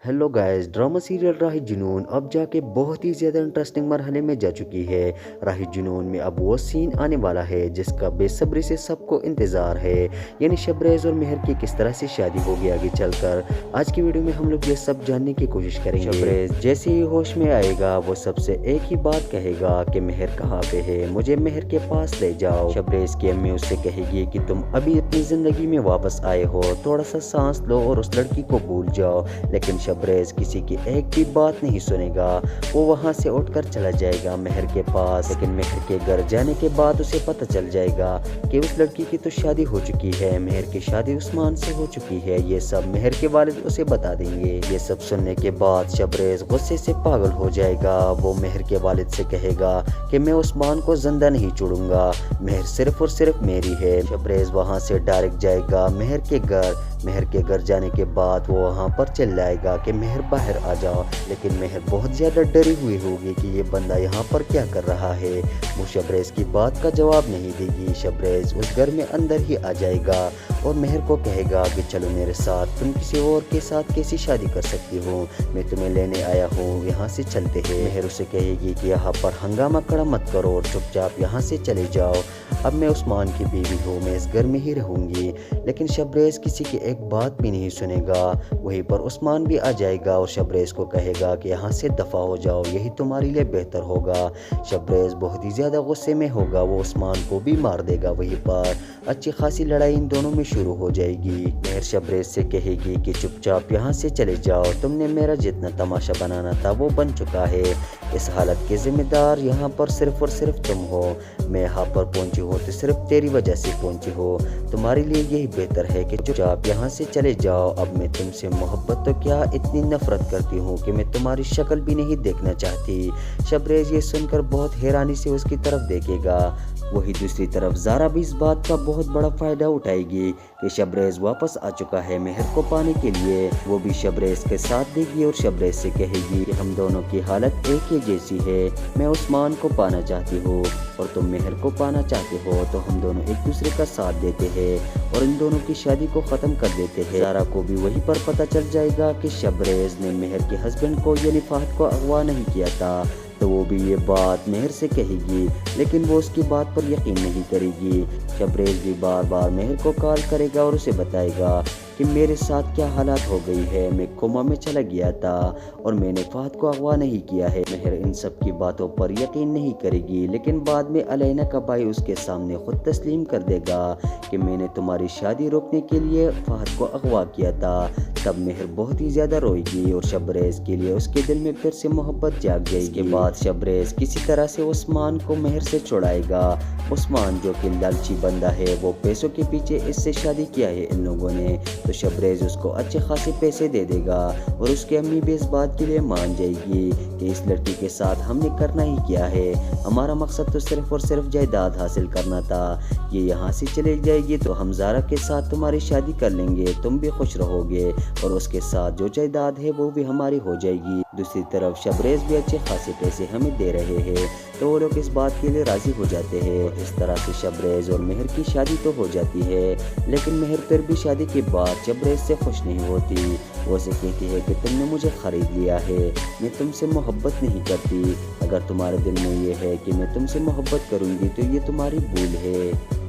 Hello guys, drama serial राही जुनून अब जाके बहुत ही ज़्यादा इंटरेस्टिंग मरहले में जा चुकी है। राही जुनून में अब वो सीन आने वाला है जिसका बेसब्री से सबको इंतज़ार है, यानी शबरेज़ और मेहर की किस तरह से शादी होगी आगे चलकर। आज की वीडियो में हम लोग ये सब जानने की कोशिश करेंगे। शबरेज़ जैसे ही होश में आएगा वो सबसे एक ही बात कहेगा कि मेहर कहाँ पे है, मुझे मेहर के पास ले जाओ। शबरेज़ की अम्मी उससे कहेगी कि तुम अभी अपनी ज़िंदगी में वापस आए हो, थोड़ा सा सांस लो और उस लड़की को भूल जाओ। लेकिन शबरेज़ किसी की एक भी बात नहीं सुनेगा, वो वहाँ से उठकर चला जाएगा मेहर के पास। लेकिन मेहर के घर जाने के बाद उसे पता चल जाएगा कि उस लड़की की तो शादी हो चुकी है, मेहर की शादी उस्मान से हो चुकी है। ये सब मेहर के वालिद उसे बता देंगे। ये सब सुनने के बाद शबरेज़ गुस्से से पागल हो जाएगा। वो मेहर के वालिद से कहेगा कि मैं उस्मान को जिंदा नहीं छोड़ूंगा, मेहर सिर्फ और सिर्फ मेरी है। शबरेज़ वहाँ से डायरेक्ट जाएगा मेहर के घर। मेहर के घर जाने के बाद वो वहाँ पर चिल्लाएगा कि मेहर बाहर आ जाओ। लेकिन मेहर बहुत ज़्यादा डरी हुई होगी कि ये बंदा यहाँ पर क्या कर रहा है। वो शबरेज़ की बात का जवाब नहीं देगी। शबरेज़ उस घर में अंदर ही आ जाएगा और मेहर को कहेगा कि चलो मेरे साथ, तुम किसी और के साथ कैसी शादी कर सकती हो, मैं तुम्हें लेने आया हूँ, यहाँ से चलते हैं। मेहर उसे कहेगी कि यहाँ पर हंगामा खड़ा मत करो और चुपचाप यहाँ से चले जाओ, अब मैं उस्मान की बीवी हूँ, मैं इस घर में ही रहूँगी। लेकिन शबरेज़ किसी की एक बात भी नहीं सुनेगा। वहीं पर उस्मान भी आ जाएगा और शबरेज़ को कहेगा कि यहाँ से दफ़ा हो जाओ, यही तुम्हारे लिए बेहतर होगा। शबरेज़ बहुत ही ज़्यादा गुस्से में होगा, वो उस्मान को भी मार देगा। वहीं पर अच्छी खासी लड़ाई इन दोनों में शुरू हो जाएगी। मेहर शबरेज़ से कहेगी कि चुपचाप यहाँ से चले जाओ, तुमने मेरा जितना तमाशा बनाना था वो बन चुका है, इस हालत के ज़िम्मेदार यहाँ पर सिर्फ और सिर्फ तुम हो। मैं यहाँ पर पहुँची हूँ तो सिर्फ तेरी वजह से पहुँची हो, तुम्हारे लिए यही बेहतर है कि चुपचाप यहाँ से चले जाओ। अब मैं तुमसे मोहब्बत तो क्या, इतनी नफरत करती हूँ कि मैं तुम्हारी शक्ल भी नहीं देखना चाहती। शबरेज़ ये सुनकर बहुत हैरानी से उसकी तरफ देखेगा। वही दूसरी तरफ ज़ारा भी इस बात का बहुत बड़ा फ़ायदा उठाएगी कि शबरेज़ वापस आ चुका है मेहर को पाने के लिए। वो भी शबरेज़ के साथ देगी और शबरेज़ से कहेगी कि हम दोनों की हालत एक ही जैसी है, मैं उस्मान को पाना चाहती हूँ और तुम मेहर को पाना चाहते हो, तो हम दोनों एक दूसरे का साथ देते हैं और इन दोनों की शादी को ख़त्म कर देते हैं। ज़ारा को भी वहीं पर पता चल जाएगा कि शबरेज़ ने मेहर के हस्बैंड को यानी फहद को अगवा नहीं किया था, तो वो भी ये बात मेहर से कहेगी। लेकिन वो उसकी बात पर यकीन नहीं करेगी। शबरेज़ भी बार बार मेहर को कॉल करेगा और उसे बताएगा कि मेरे साथ क्या हालात हो गई है, मैं कोमा में चला गया था और मैंने फहद को अगवा नहीं किया है। मेहर इन सब की बातों पर यकीन नहीं करेगी, लेकिन बाद में अलैना का भाई उसके सामने खुद तस्लीम कर देगा कि मैंने तुम्हारी शादी रोकने के लिए फहद को अगवा किया था। तब मेहर बहुत ही ज़्यादा रोएगी और शबरेज़ के लिए उसके दिल में फिर से मोहब्बत जाग जाएगी। इसके बाद शबरेज़ किसी तरह से उस्मान को मेहर से छुड़ाएगा। उस्मान जो कि लालची बंदा है, वो पैसों के पीछे इससे शादी किया है इन लोगों ने, तो शबरेज़ उसको अच्छे खासे पैसे दे देगा और उसकी अम्मी भी इस बात के लिए मान जाएगी कि इस लड़की के साथ हमने करना ही किया है, हमारा मकसद तो सिर्फ और सिर्फ जायदाद हासिल करना था। ये यहाँ से चले जाएगी तो हम ज़ारा के साथ तुम्हारी शादी कर लेंगे, तुम भी खुश रहोगे और उसके साथ जो जायदाद है वो भी हमारी हो जाएगी। दूसरी तरफ शबरेज़ भी अच्छे खासे पैसे हमें दे रहे हैं, तो वो लोग इस बात के लिए राज़ी हो जाते हैं। इस तरह से शबरेज़ और मेहर की शादी तो हो जाती है। लेकिन मेहर फिर भी शादी के बाद शबरेज़ से खुश नहीं होती। वो उसे कहती है कि तुमने मुझे ख़रीद लिया है, मैं तुमसे मोहब्बत नहीं करती। अगर तुम्हारे दिल में ये है कि मैं तुमसे मोहब्बत करूँगी तो ये तुम्हारी भूल है।